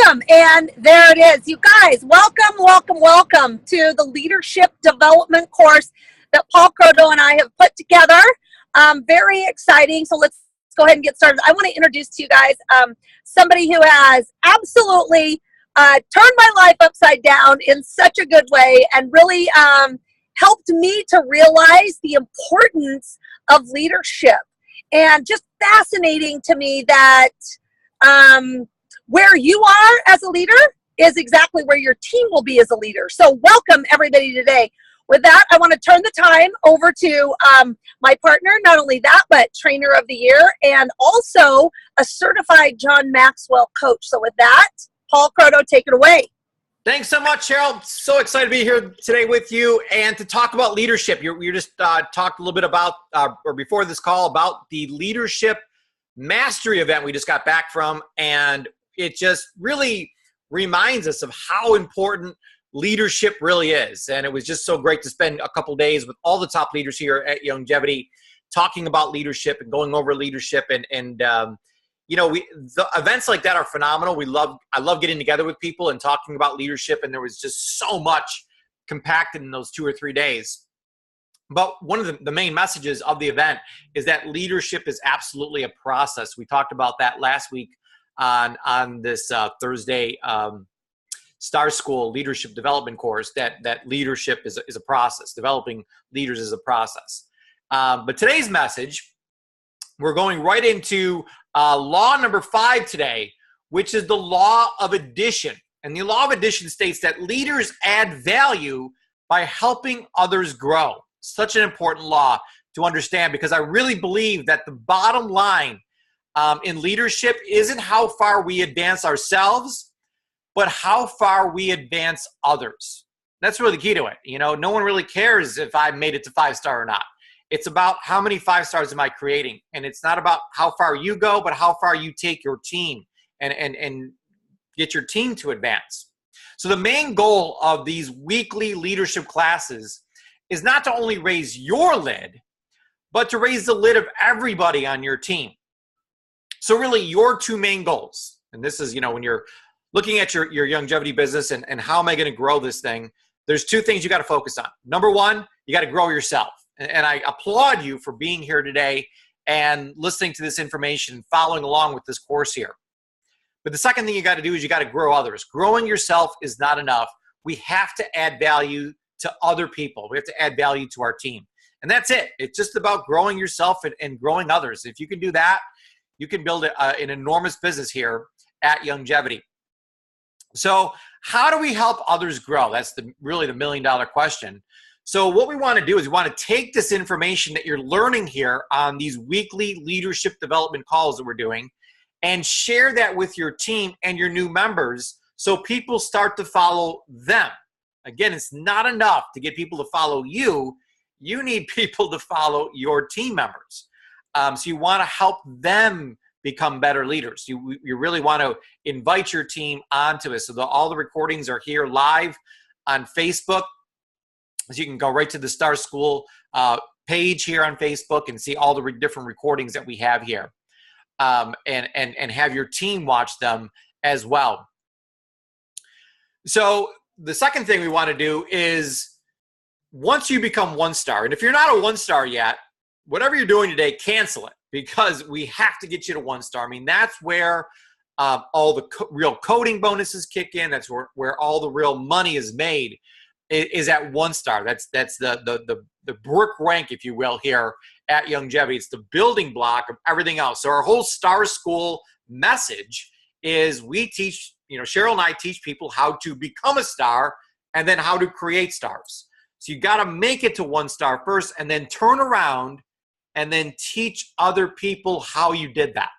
Awesome. And there it is. You guys, welcome, welcome, welcome to the leadership development course that Paul Croto and I have put together. Very exciting. So let's go ahead and get started. I want to introduce to you guys somebody who has absolutely turned my life upside down in such a good way and really helped me to realize the importance of leadership. And just fascinating to me that where you are as a leader is exactly where your team will be as a leader. So welcome everybody today. With that, I want to turn the time over to my partner, not only that, but trainer of the year and also a certified John Maxwell coach. So with that, Paul Croto, take it away. Thanks so much, Cheryl. So excited to be here today with you and to talk about leadership. You just talked a little bit about, or before this call, about the leadership mastery event we just got back from, and it just really reminds us of how important leadership really is. And it was just so great to spend a couple days with all the top leaders here at Longevity talking about leadership and going over leadership. And you know, the events like that are phenomenal. I love getting together with people and talking about leadership. And there was just so much compacted in those 2 or 3 days. But one of the main messages of the event is that leadership is absolutely a process. We talked about that last week on this Thursday Star School Leadership Development course, that leadership is a process. Developing leaders is a process. But today's message, we're going right into law number 5 today, which is the law of addition. And the law of addition states that leaders add value by helping others grow. Such an important law to understand, because I really believe that the bottom line in leadership isn't how far we advance ourselves, but how far we advance others. That's really the key to it. You know, no one really cares if I made it to 5-star or not. It's about how many 5 stars am I creating. And it's not about how far you go, but how far you take your team and get your team to advance. So the main goal of these weekly leadership classes is not to only raise your lid, but to raise the lid of everybody on your team. So really your 2 main goals, and this is, you know, when you're looking at your longevity business and how am I going to grow this thing, there's 2 things you got to focus on. Number 1, you got to grow yourself. And I applaud you for being here today and listening to this information and following along with this course here. But the second thing you got to do is you got to grow others. Growing yourself is not enough. We have to add value to other people. We have to add value to our team. And that's it. It's just about growing yourself and growing others. If you can do that, you can build an enormous business here at Longevity. So how do we help others grow? That's really the $1 million question. So what we want to do is we want to take this information that you're learning here on these weekly leadership development calls that we're doing and share that with your team and your new members so people start to follow them. Again, it's not enough to get people to follow you. You need people to follow your team members. So you want to help them become better leaders. You really want to invite your team onto it. So all the recordings are here live on Facebook. So you can go right to the Star School page here on Facebook and see all the different recordings that we have here, and have your team watch them as well. So the second thing we want to do is, once you become 1-star, and if you're not a 1-star yet, whatever you're doing today, cancel it, because we have to get you to 1-star. I mean, that's where all the real coding bonuses kick in. That's where all the real money is made, is at 1-star. That's the brick rank, if you will, here at Longevity. It's the building block of everything else. So our whole Star School message is we teach, Cheryl and I teach people how to become a star and then how to create stars. So you got to make it to 1-star first and then turn around and then teach other people how you did that.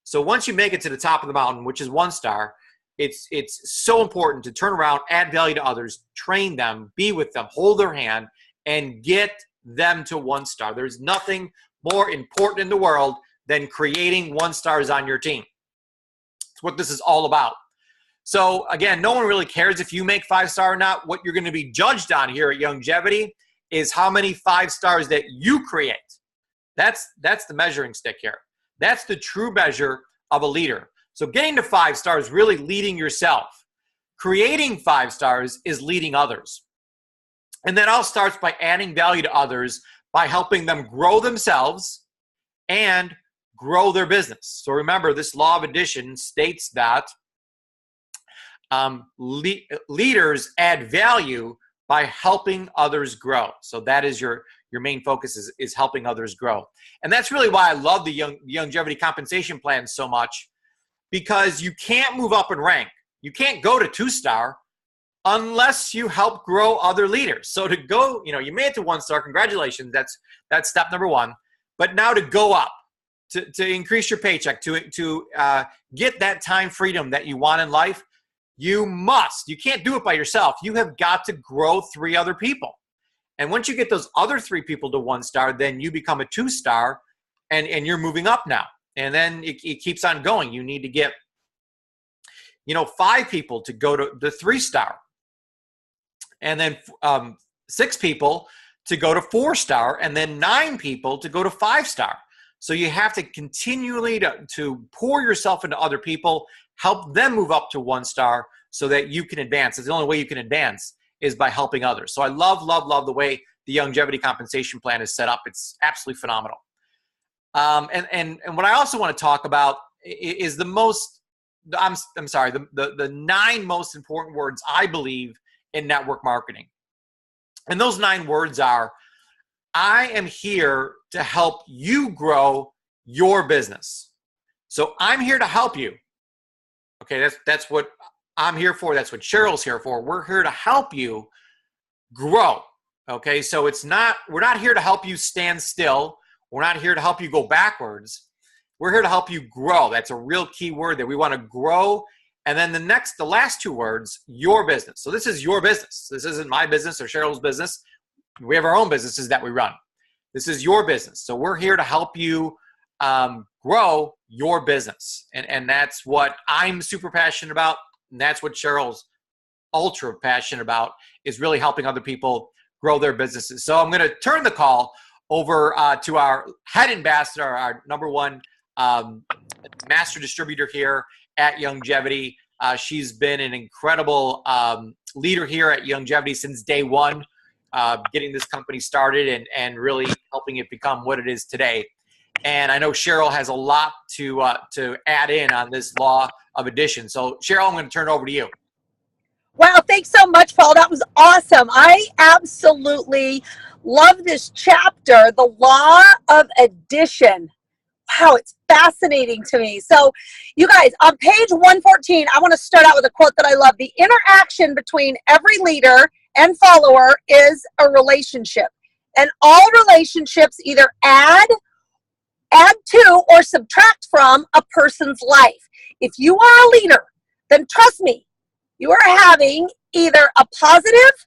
So once you make it to the top of the mountain, which is 1-star, it's so important to turn around, add value to others, train them, be with them, hold their hand, and get them to 1-star. There's nothing more important in the world than creating 1-stars on your team. It's what this is all about. So again, no one really cares if you make 5-star or not. What you're going to be judged on here at Longevity is how many 5 stars that you create. That's the measuring stick here. That's the true measure of a leader. So getting to 5 stars is really leading yourself. Creating 5 stars is leading others. And that all starts by adding value to others by helping them grow themselves and grow their business. So remember, this law of addition states that leaders add value by helping others grow. So that is your main focus is helping others grow. And that's really why I love the longevity compensation plan so much, because you can't move up in rank. You can't go to 2-star unless you help grow other leaders. So to go, you made it to 1-star, congratulations. That's step number 1. But now to go up, to increase your paycheck, to get that time freedom that you want in life, you can't do it by yourself. You have got to grow 3 other people. And once you get those other 3 people to 1-star, then you become a 2-star and you're moving up now. And then it keeps on going. You need to get, 5 people to go to the 3-star. And then 6 people to go to 4-star, and then 9 people to go to 5-star. So you have to continually to pour yourself into other people, help them move up to 1-star so that you can advance. It's the only way you can advance is by helping others. So I love, love, love the way the longevity compensation plan is set up. It's absolutely phenomenal. And what I also want to talk about is the 9 most important words I believe in network marketing. And those 9 words are, I am here to help you grow your business. So I'm here to help you. Okay, that's what I'm here for. That's what Cheryl's here for. We're here to help you grow. Okay, so we're not here to help you stand still. We're not here to help you go backwards. We're here to help you grow. That's a real key word there. We want to grow. And then the last 2 words, your business. So this is your business. This isn't my business or Cheryl's business. We have our own businesses that we run. This is your business. So we're here to help you grow your business. And that's what I'm super passionate about. And that's what Cheryl's ultra passionate about, is really helping other people grow their businesses. So I'm going to turn the call over to our head ambassador, our number 1 master distributor here at Longevity. She's been an incredible leader here at Longevity since day 1, getting this company started and really helping it become what it is today. And I know Cheryl has a lot to add in on this law of addition. So Cheryl, I'm going to turn it over to you. Wow, thanks so much, Paul. That was awesome. I absolutely love this chapter, the law of addition. Wow, it's fascinating to me. So you guys, on page 114, I want to start out with a quote that I love. The interaction between every leader and follower is a relationship. And all relationships either add to or subtract from a person's life. If you are a leader, then trust me, you are having either a positive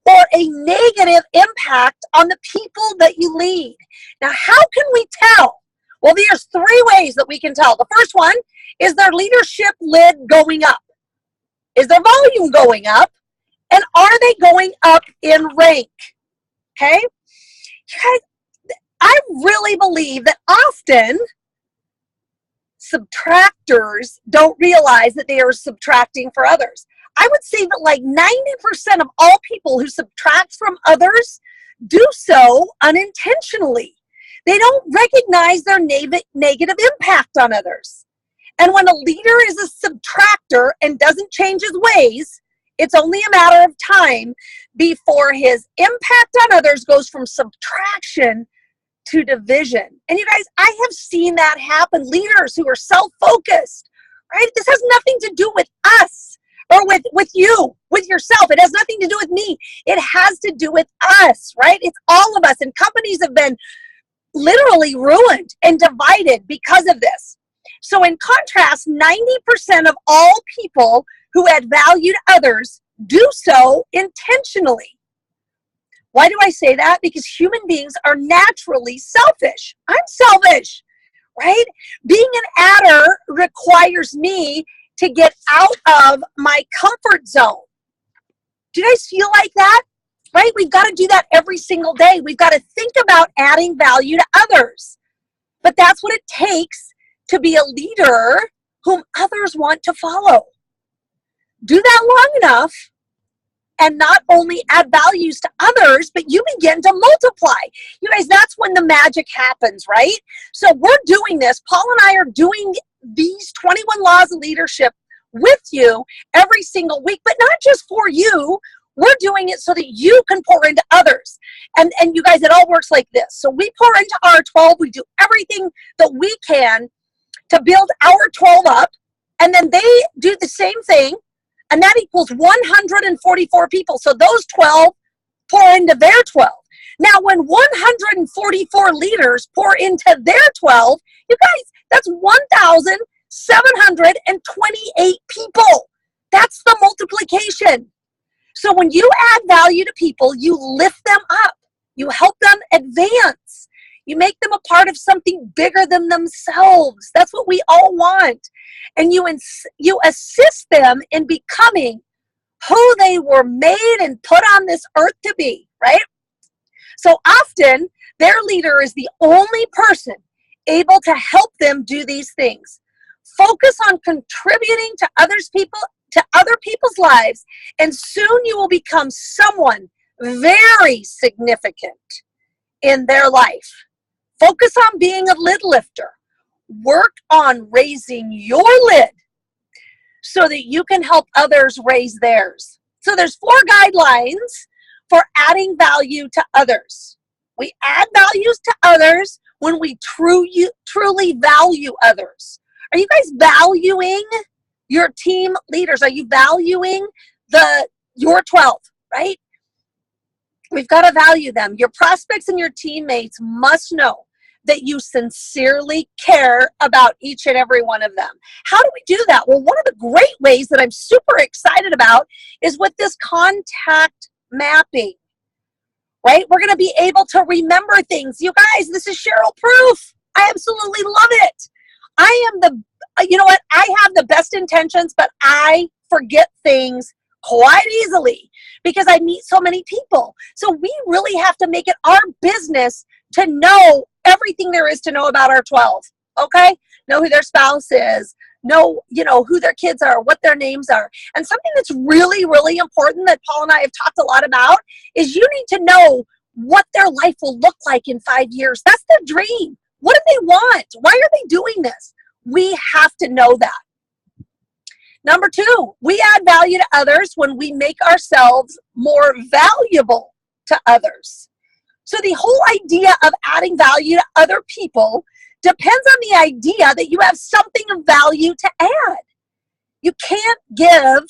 or a negative impact on the people that you lead. Now, how can we tell? Well, there's 3 ways that we can tell. The first one is their leadership lid going up. Is their volume going up? And are they going up in rank? Okay? You guys, I really believe that often subtractors don't realize that they are subtracting for others. I would say that like 90% of all people who subtract from others do so unintentionally. They don't recognize their negative impact on others. And when a leader is a subtractor and doesn't change his ways, it's only a matter of time before his impact on others goes from subtraction to division. And you guys, I have seen that happen. Leaders who are self-focused, right? This has nothing to do with us or with you, with yourself. It has nothing to do with me. It has to do with us, right? It's all of us. And companies have been literally ruined and divided because of this. So in contrast, 90% of all people who add value to others do so intentionally. Why do I say that? Because human beings are naturally selfish. I'm selfish, right? Being an adder requires me to get out of my comfort zone. Do you guys feel like that? Right? We've got to do that every single day. We've got to think about adding value to others. But that's what it takes to be a leader whom others want to follow. Do that long enough, and not only add values to others, but you begin to multiply. You guys, that's when the magic happens, right? So we're doing this. Paul and I are doing these 21 laws of leadership with you every single week, but not just for you. We're doing it so that you can pour into others. And you guys, it all works like this. So we pour into our 12. We do everything that we can to build our 12 up. And then they do the same thing. And that equals 144 people. So those 12 pour into their 12. Now, when 144 leaders pour into their 12, you guys, that's 1,728 people. That's the multiplication. So when you add value to people, you lift them up. You help them advance. You make them a part of something bigger than themselves. That's what we all want. And you assist them in becoming who they were made and put on this earth to be, right? So often, their leader is the only person able to help them do these things. Focus on contributing to other people's lives, and soon you will become someone very significant in their life. Focus on being a lid lifter. Work on raising your lid so that you can help others raise theirs. So there's 4 guidelines for adding value to others. We add values to others when we truly value others. Are you guys valuing your team leaders? Are you valuing your 12, right? We've got to value them. Your prospects and your teammates must know that you sincerely care about each and every one of them. How do we do that? Well, one of the great ways that I'm super excited about is with this contact mapping, right? We're going to be able to remember things. You guys, this is Cheryl proof. I absolutely love it. You know what? I have the best intentions, but I forget things quite easily because I meet so many people. So we really have to make it our business to know everything there is to know about our 12, okay? Know who their spouse is, know, who their kids are, what their names are. And something that's really, really important that Paul and I have talked a lot about is you need to know what their life will look like in 5 years. That's their dream. What do they want? Why are they doing this? We have to know that. Number 2, we add value to others when we make ourselves more valuable to others. So the whole idea of adding value to other people depends on the idea that you have something of value to add. You can't give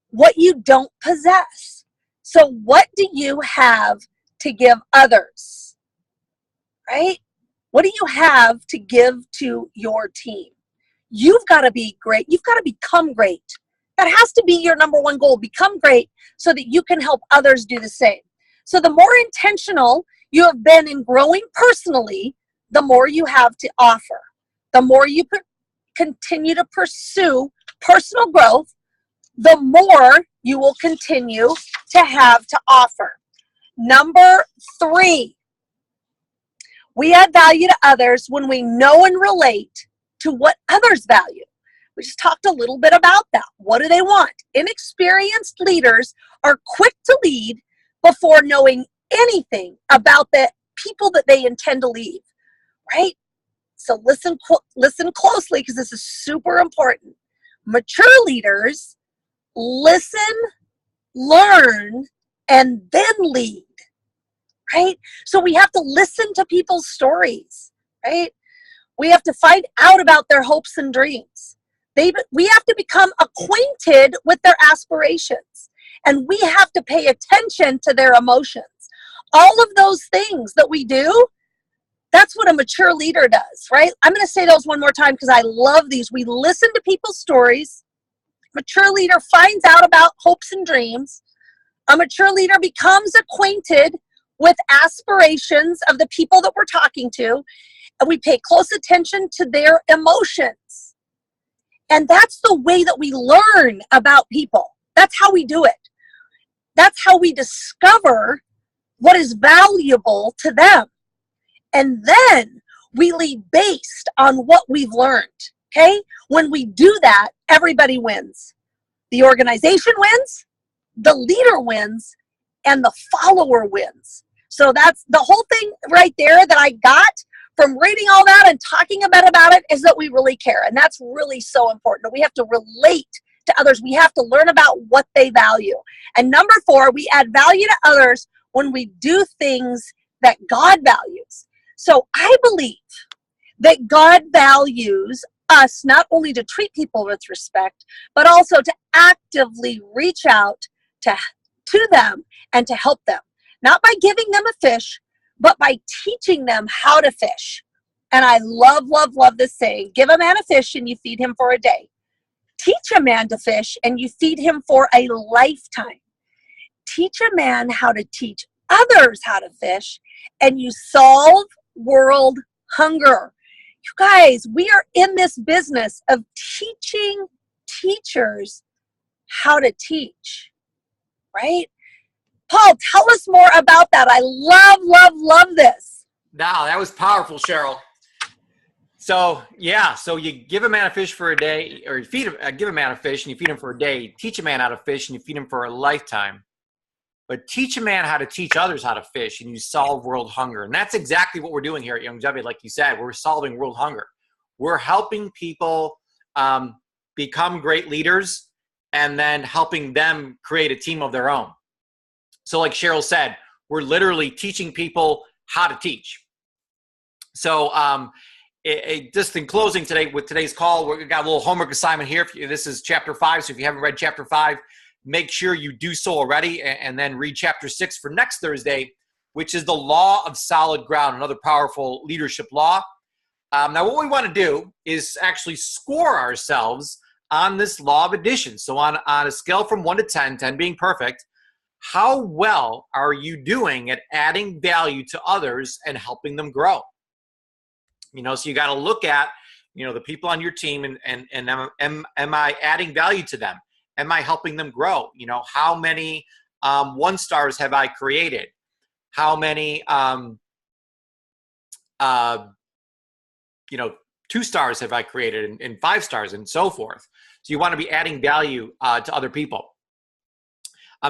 what you don't possess. So what do you have to give others? Right? What do you have to give to your team? You've got to be great. You've got to become great. That has to be your number 1 goal. Become great so that you can help others do the same. So the more intentional you have been in growing personally, the more you have to offer. The more you continue to pursue personal growth, the more you will continue to have to offer. Number 3, we add value to others when we know and relate to what others value. We just talked a little bit about that. What do they want? Inexperienced leaders are quick to lead before knowing anything about the people that they intend to lead, right? So listen closely because this is super important. Mature leaders listen, learn, and then lead, right? So we have to listen to people's stories, right? We have to find out about their hopes and dreams. We have to become acquainted with their aspirations. And we have to pay attention to their emotions. All of those things that we do, that's what a mature leader does, right? I'm going to say those one more time because I love these. We listen to people's stories. Mature leader finds out about hopes and dreams. A mature leader becomes acquainted with aspirations of the people that we're talking to. And we pay close attention to their emotions. And that's the way that we learn about people. That's how we do it. That's how we discover what is valuable to them. And then we lead based on what we've learned. Okay? When we do that, everybody wins. The organization wins, the leader wins, and the follower wins. So that's the whole thing right there that I got from reading all that and talking about it is that we really care. And that's really so important. We have to relate to others. We have to learn about what they value. And number 4, we add value to others when we do things that God values. So I believe that God values us not only to treat people with respect, but also to actively reach out to them and to help them. Not by giving them a fish, but by teaching them how to fish. And I love, love, love this saying, give a man a fish and you feed him for a day. Teach a man to fish and you feed him for a lifetime. Teach a man how to teach others how to fish and you solve world hunger. You guys, we are in this business of teaching teachers how to teach, right? Paul, tell us more about that. I love, love, love this. Now, that was powerful, Cheryl. So, yeah, so you give a man a fish for a day, or you give a man a fish and you feed him for a day. Teach a man how to fish and you feed him for a lifetime. But teach a man how to teach others how to fish and you solve world hunger. And that's exactly what we're doing here at Youngevity. Like you said, we're solving world hunger. We're helping people become great leaders and then helping them create a team of their own. So like Cheryl said, we're literally teaching people how to teach. So just in closing today with today's call, we got a little homework assignment here. This is chapter 5. So if you haven't read chapter 5, make sure you do so already and then read chapter 6 for next Thursday, which is the law of solid ground, another powerful leadership law. Now, what we want to do is actually score ourselves on this law of addition. So on a scale from 1 to 10, 10 being perfect, how well are you doing at adding value to others and helping them grow? So you got to look at, the people on your team and am I adding value to them? Am I helping them grow? How many 1-stars have I created? How many 2-stars have I created and 5-stars and so forth? So you want to be adding value to other people.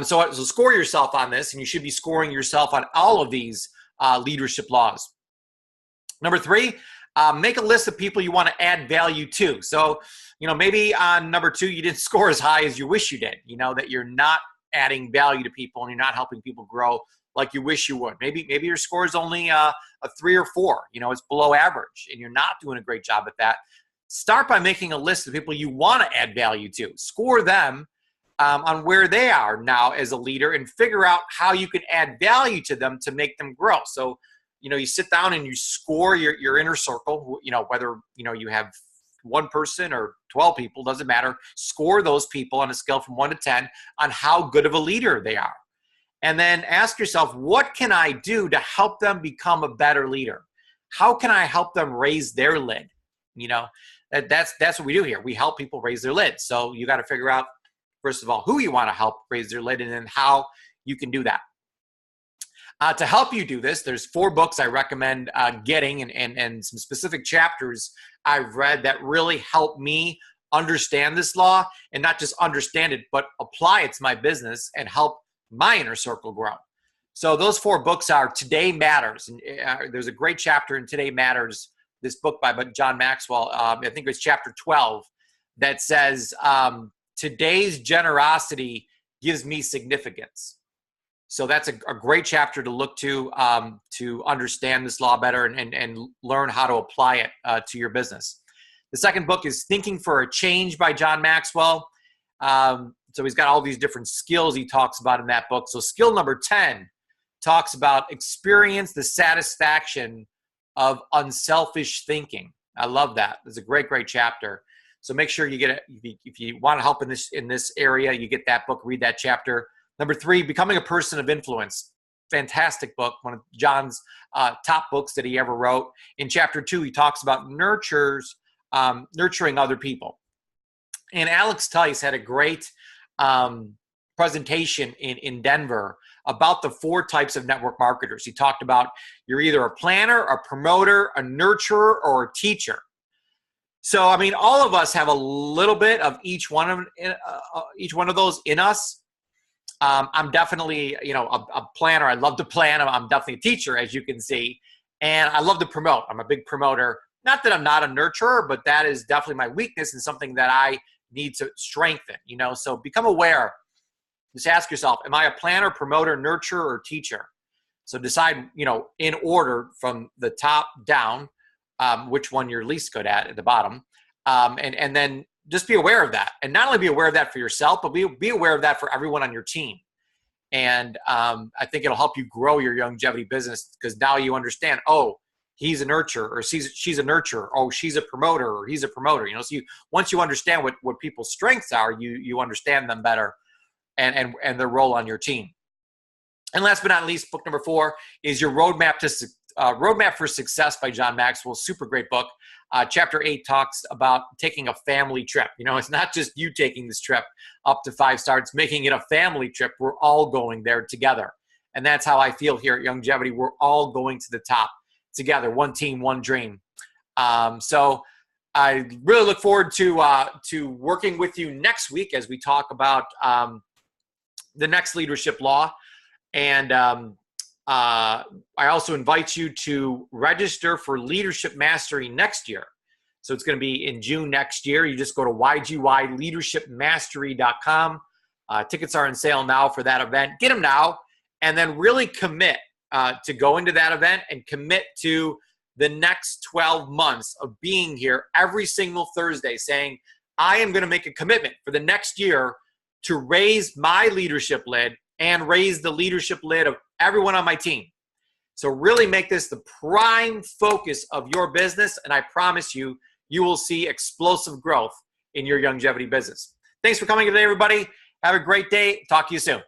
So score yourself on this, and you should be scoring yourself on all of these leadership laws. Number 3, make a list of people you want to add value to. So, maybe on number 2, you didn't score as high as you wish you did, that you're not adding value to people and you're not helping people grow like you wish you would. Maybe your score is only a 3 or 4, it's below average and you're not doing a great job at that. Start by making a list of people you want to add value to. Score them on where they are now as a leader and figure out how you can add value to them to make them grow. So, you sit down and you score your inner circle, whether, you have 1 person or 12 people, doesn't matter. Score those people on a scale from 1 to 10 on how good of a leader they are. And then ask yourself, what can I do to help them become a better leader? How can I help them raise their lid? That's what we do here. We help people raise their lid. So you got to figure out, first of all, who you want to help raise their lid and then how you can do that. To help you do this, there's 4 books I recommend getting and some specific chapters I've read that really help me understand this law and not just understand it, but apply it to my business and help my inner circle grow. So those 4 books are Today Matters. And there's a great chapter in Today Matters, this book by John Maxwell. I think it's chapter 12 that says, today's generosity gives me significance. So that's a great chapter to look to understand this law better and learn how to apply it to your business. The second book is Thinking for a Change by John Maxwell. So he's got all these different skills he talks about in that book. So skill number 10 talks about experience the satisfaction of unselfish thinking. I love that. It's a great, great chapter. So make sure you get it. If you want to help in this area, you get that book, read that chapter. Number 3, Becoming a Person of Influence. Fantastic book, one of John's top books that he ever wrote. In chapter 2, he talks about nurturing other people. And Alex Tice had a great presentation in Denver about the 4 types of network marketers. He talked about you're either a planner, a promoter, a nurturer, or a teacher. So, I mean, all of us have a little bit of each one of those in us. I'm definitely, a planner. I love to plan. I'm definitely a teacher, as you can see, and I love to promote. I'm a big promoter. Not that I'm not a nurturer, but that is definitely my weakness and something that I need to strengthen. So become aware. Just ask yourself: am I a planner, promoter, nurturer, or teacher? So decide, in order from the top down, which one you're least good at the bottom, and then just be aware of that. And not only be aware of that for yourself, but be aware of that for everyone on your team. And I think it'll help you grow your longevity business, because now you understand, oh, he's a nurturer, or she's a nurturer. Oh, she's a promoter, or he's a promoter. So once you understand what people's strengths are, you understand them better and their role on your team. And last but not least, book number 4 is your Roadmap for Success by John Maxwell. Super great book. Chapter 8 talks about taking a family trip. It's not just you taking this trip up to 5 stars, it's making it a family trip. We're all going there together. And that's how I feel here at Longevity. We're all going to the top together. One team, one dream. So I really look forward to working with you next week as we talk about the next leadership law. And I also invite you to register for Leadership Mastery next year. So it's going to be in June next year. You just go to ygleadershipmastery.com. Tickets are on sale now for that event. Get them now, and then really commit to go into that event and commit to the next 12 months of being here every single Thursday, saying, I am going to make a commitment for the next year to raise my leadership lid and raise the leadership lid of everyone on my team. So really make this the prime focus of your business, and I promise you, you will see explosive growth in your longevity business. Thanks for coming today, everybody. Have a great day. Talk to you soon.